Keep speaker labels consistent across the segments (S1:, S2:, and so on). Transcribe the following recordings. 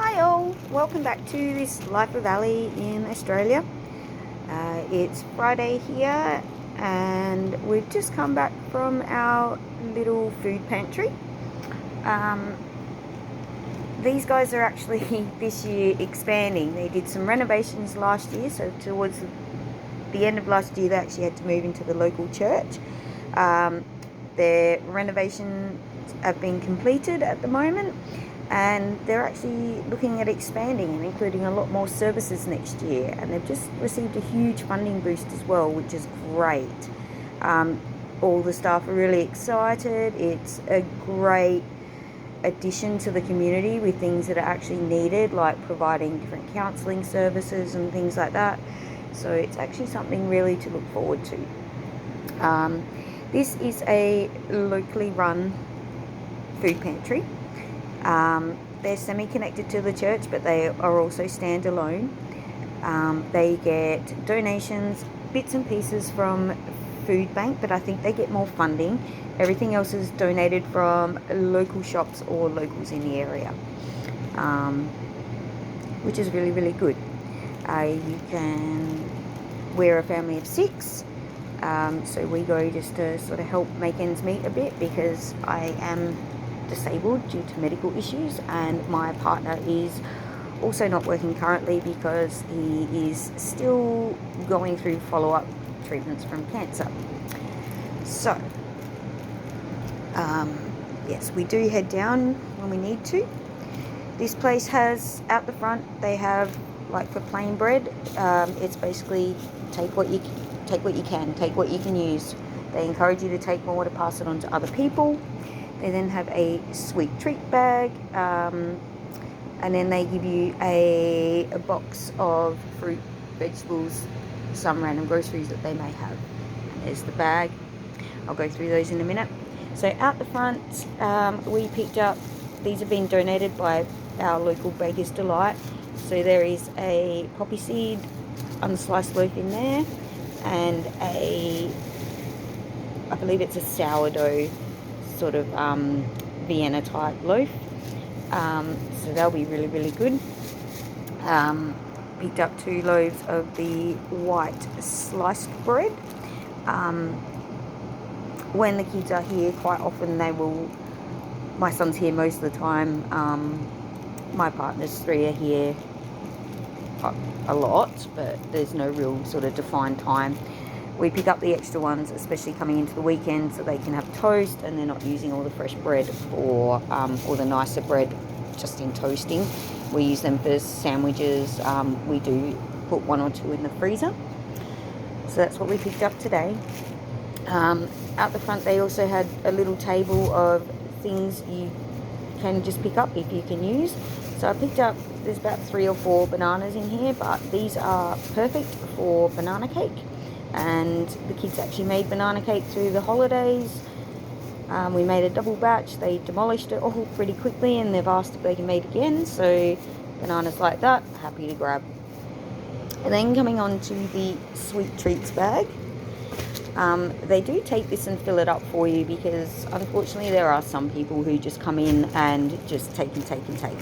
S1: Hi all, welcome back to this Life of Ali in Australia. It's Friday here and we've just come back from our little food pantry. These guys are actually this year expanding. They did some renovations last year, so towards the end of last year they actually had to move into the local church. Their renovations have been completed at the moment, and they're actually looking at expanding and including a lot more services next year, and they've just received a huge funding boost as well, which is great. All the staff are really excited. It's a great addition to the community with things that are actually needed, like providing different counselling services and things like that. So it's actually something really to look forward to. This is a locally run food pantry. They're semi-connected to the church, but they are also standalone. They get donations, bits and pieces from food bank, but I think they get more funding. Everything else is donated from local shops or locals in the area, which is really, really good. We're a family of 6. So we go just to sort of help make ends meet a bit, because I am disabled due to medical issues, and my partner is also not working currently because he is still going through follow-up treatments from cancer. So yes, we do head down when we need to. This place has, out the front, they have, like for plain bread, it's basically take what you can, take what you can use. They encourage you to take more to pass it on to other people. They then have a sweet treat bag, and then they give you a box of fruit, vegetables, some random groceries that they may have. And there's the bag. I'll go through those in a minute. So out the front, we picked up, these have been donated by our local Baker's Delight. So there is a poppy seed unsliced loaf in there, and I believe it's a sourdough sort of Vienna type loaf. So they'll be really, really good. Picked up 2 loaves of the white sliced bread. When the kids are here, quite often my son's here most of the time. My partner's 3 are here a lot, but there's no real sort of defined time. We pick up the extra ones, especially coming into the weekend, so they can have toast and they're not using all the fresh bread or the nicer bread just in toasting. We use them for sandwiches. We do put 1 or 2 in the freezer. So that's what we picked up today. Out the front, they also had a little table of things you can just pick up if you can use. So I picked up, there's about 3 or 4 bananas in here, but these are perfect for banana cake. And the kids actually made banana cake through the holidays. We made a double batch. They demolished it all pretty quickly, and they've asked if they can make it again. So bananas like that, happy to grab. And then coming on to the sweet treats bag. They do take this and fill it up for you, because unfortunately there are some people who just come in and just take and take and take.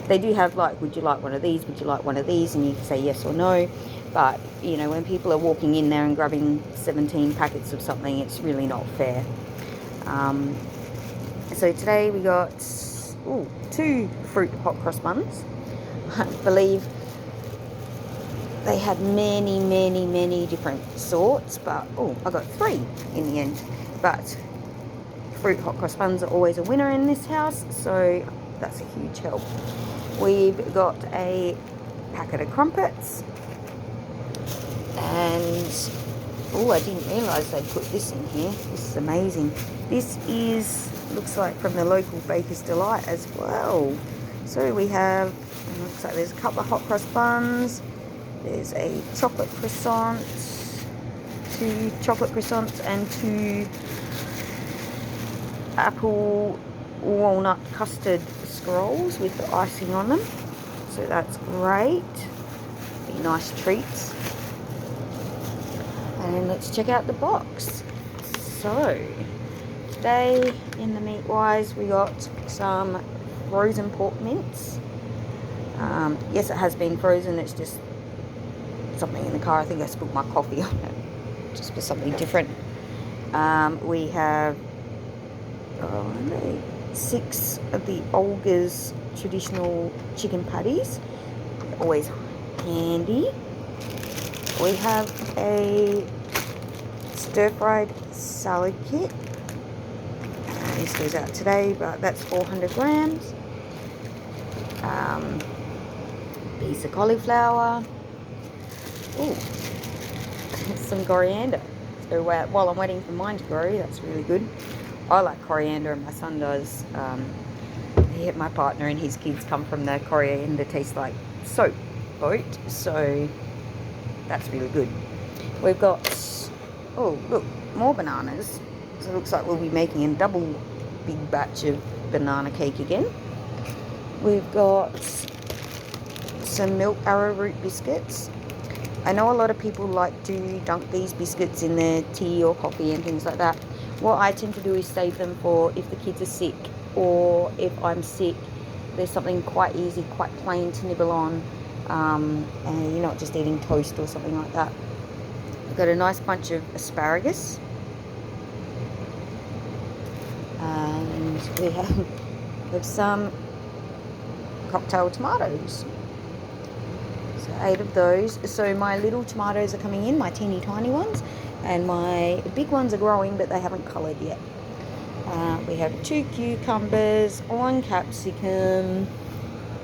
S1: They do have, like, would you like one of these, would you like one of these, and you can say yes or no. But you know, when people are walking in there and grabbing 17 packets of something, it's really not fair. So today we got 2 fruit hot cross buns. I believe they had many different sorts, but I got 3 in the end. But fruit hot cross buns are always a winner in this house, so that's a huge help. We've got a packet of crumpets, and I didn't realise they'd put this in here. This is amazing. This looks like from the local Baker's Delight as well. So we have, looks like there's a couple of hot cross buns. There's a chocolate croissant, 2 chocolate croissants, and 2 apple walnut custard scrolls with the icing on them. So that's great. Be nice treats. And then let's check out the box. So today in the meat wise, we got some frozen pork mince. Yes, it has been frozen. It's just something in the car. I think I spilled my coffee on it, just for something different. We have 6 of the Olga's traditional chicken patties. Always handy. We have a stir-fried salad kit. This goes out today, but that's 400 grams. Piece of cauliflower. Ooh, some coriander. So while I'm waiting for mine to grow, that's really good. I like coriander, and my son does. My partner and his kids come from the coriander tastes like soap boat, so that's really good. We've got, oh look, more bananas. So it looks like we'll be making a double big batch of banana cake again. We've got some milk arrowroot biscuits. I know a lot of people like to dunk these biscuits in their tea or coffee and things like that. What I tend to do is save them for if the kids are sick, or if I'm sick, there's something quite easy, quite plain to nibble on, and you're not just eating toast or something like that. I've got a nice bunch of asparagus, and we have some cocktail tomatoes. So 8 of those. So my little tomatoes are coming in, my teeny tiny ones, and my big ones are growing, but they haven't coloured yet. We have 2 cucumbers, 1 capsicum.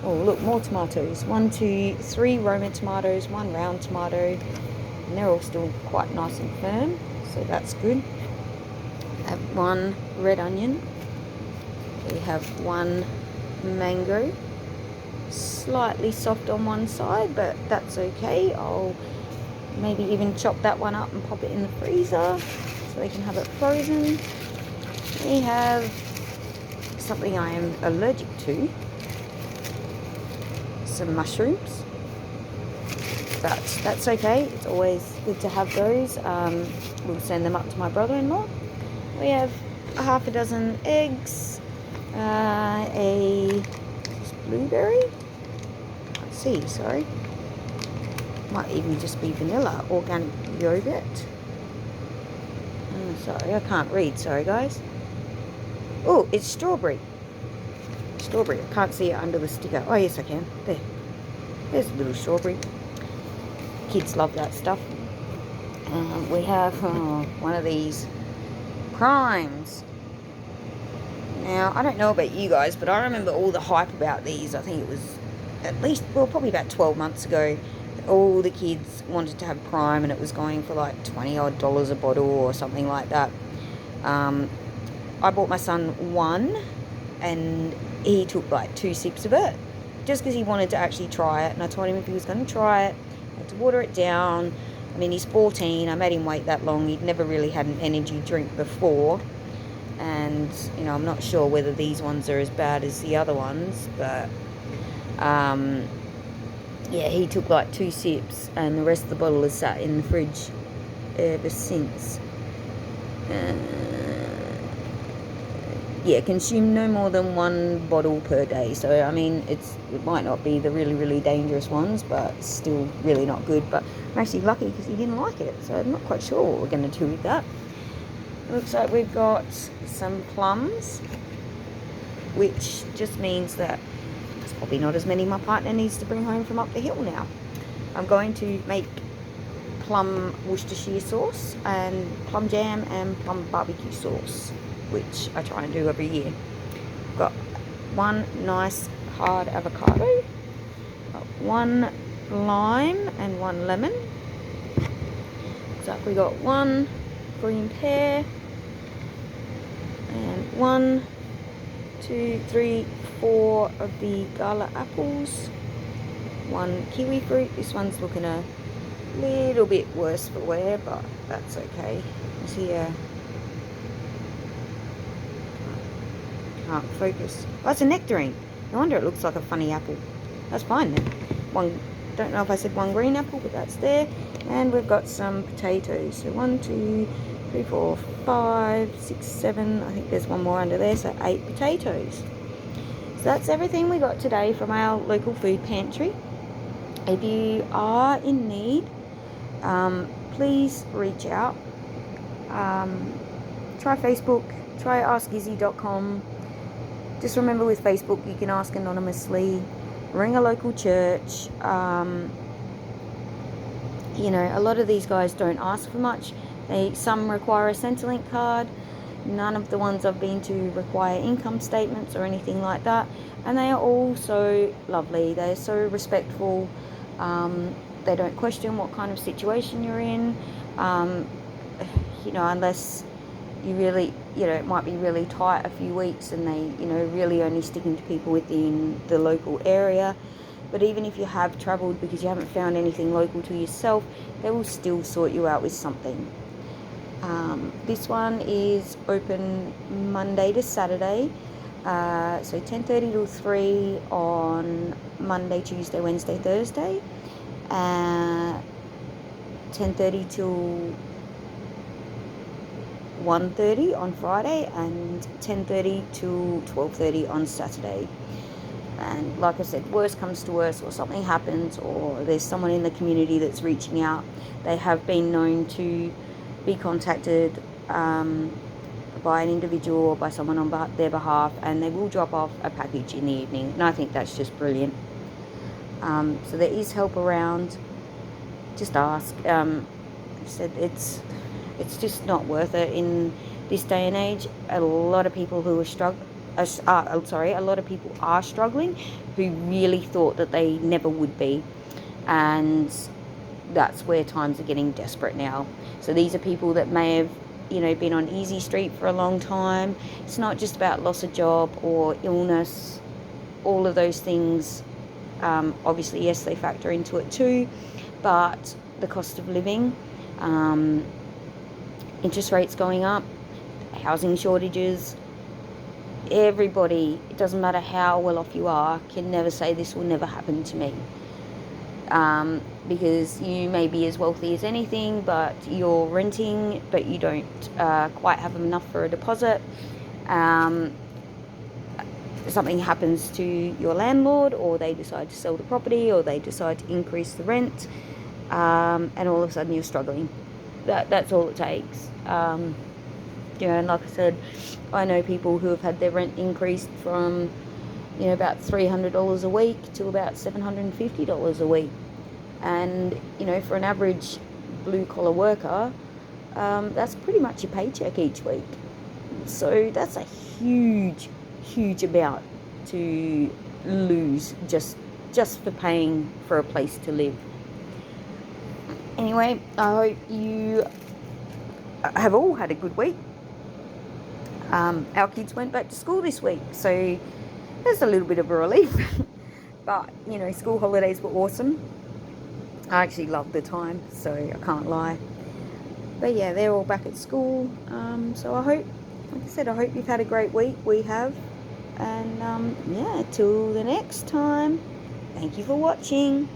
S1: Oh look, more tomatoes. 1, 2, 3 Roma tomatoes, 1 round tomato, and they're all still quite nice and firm, so that's good. I have 1 red onion. We have 1 mango, slightly soft on one side, but that's okay. I'll maybe even chop that one up and pop it in the freezer so they can have it frozen. We have something I am allergic to, some mushrooms, but that's okay. It's always good to have those. We'll send them up to my brother-in-law. We have a half a dozen eggs, a blueberry, can't see, sorry, might even just be vanilla, organic yogurt. Sorry, I can't read, sorry guys. Oh, it's strawberry. Strawberry, I can't see it under the sticker. Oh yes I can, there's a little strawberry. Kids love that stuff. We have one of these primes. Now, I don't know about you guys, but I remember all the hype about these. I think it was at least, well, probably about 12 months ago. All the kids wanted to have Prime, and it was going for like $20 odd a bottle or something like that. I bought my son 1, and he took like 2 sips of it, just because he wanted to actually try it. And I told him if he was going to try it, I had to water it down. I mean, he's 14. I made him wait that long. He'd never really had an energy drink before. And, you know, I'm not sure whether these ones are as bad as the other ones, but, yeah, he took like 2 sips, and the rest of the bottle has sat in the fridge ever since. Yeah, consume no more than 1 bottle per day. So, I mean, it might not be the really, really dangerous ones, but still really not good. But I'm actually lucky because he didn't like it, so I'm not quite sure what we're going to do with that. It looks like we've got some plums, which just means that there's probably not as many my partner needs to bring home from up the hill now. I'm going to make plum Worcestershire sauce and plum jam and plum barbecue sauce, which I try and do every year. Got 1 nice hard avocado, got 1 lime and 1 lemon. Looks like we got 1 green pear, and 1, 2, 3, 4 of the gala apples, 1 kiwi fruit. This one's looking a little bit worse for wear, but that's okay. See, can't focus. Oh, it's a nectarine. No wonder it looks like a funny apple. That's fine then. Don't know if I said 1 green apple, but that's there. And we've got some potatoes. So 1, 2, 3, 4, 5, 6, 7. I think there's 1 more under there. So 8 potatoes. So that's everything we got today from our local food pantry. If you are in need, please reach out. Try Facebook, try askizzy.com. Just remember, with Facebook you can ask anonymously, ring a local church. You know, a lot of these guys don't ask for much. Some require a Centrelink card. None of the ones I've been to require income statements or anything like that. And they are all so lovely. They're so respectful. They don't question what kind of situation you're in. You know, unless you really, you know, it might be really tight a few weeks and they, you know, really only sticking to people within the local area. But even if you have travelled because you haven't found anything local to yourself, they will still sort you out with something. This one is open Monday to Saturday, so 10:30 till 3 on Monday, Tuesday, Wednesday, Thursday, 10:30 till 1:30 on Friday, and 10:30 till 12:30 on Saturday. And like I said, worst comes to worst, or something happens, or there's someone in the community that's reaching out, they have been known to be contacted by an individual or by someone on their behalf, and they will drop off a package in the evening. And I think that's just brilliant. So there is help around. Just ask. I said it's just not worth it in this day and age. A lot of people who are a lot of people are struggling, who really thought that they never would be, and that's where times are getting desperate now. So these are people that may have, you know, been on easy street for a long time. It's not just about loss of job or illness. All of those things, obviously, yes, they factor into it too, but the cost of living, interest rates going up, housing shortages. Everybody, it doesn't matter how well off you are, can never say this will never happen to me. Because you may be as wealthy as anything, but you're renting, but you don't quite have enough for a deposit. Something happens to your landlord, or they decide to sell the property, or they decide to increase the rent, and all of a sudden you're struggling. That's all it takes. You know, and like I said, I know people who have had their rent increased from, you know, about $300 a week to about $750 a week. And, you know, for an average blue-collar worker, that's pretty much your paycheck each week. So that's a huge, huge amount to lose just for paying for a place to live. Anyway, I hope you have all had a good week. Our kids went back to school this week, so there's a little bit of a relief. But, you know, school holidays were awesome. I actually loved the time, so I can't lie. But yeah, they're all back at school. So I hope, like I said, I hope you've had a great week. We have. And yeah, till the next time, thank you for watching.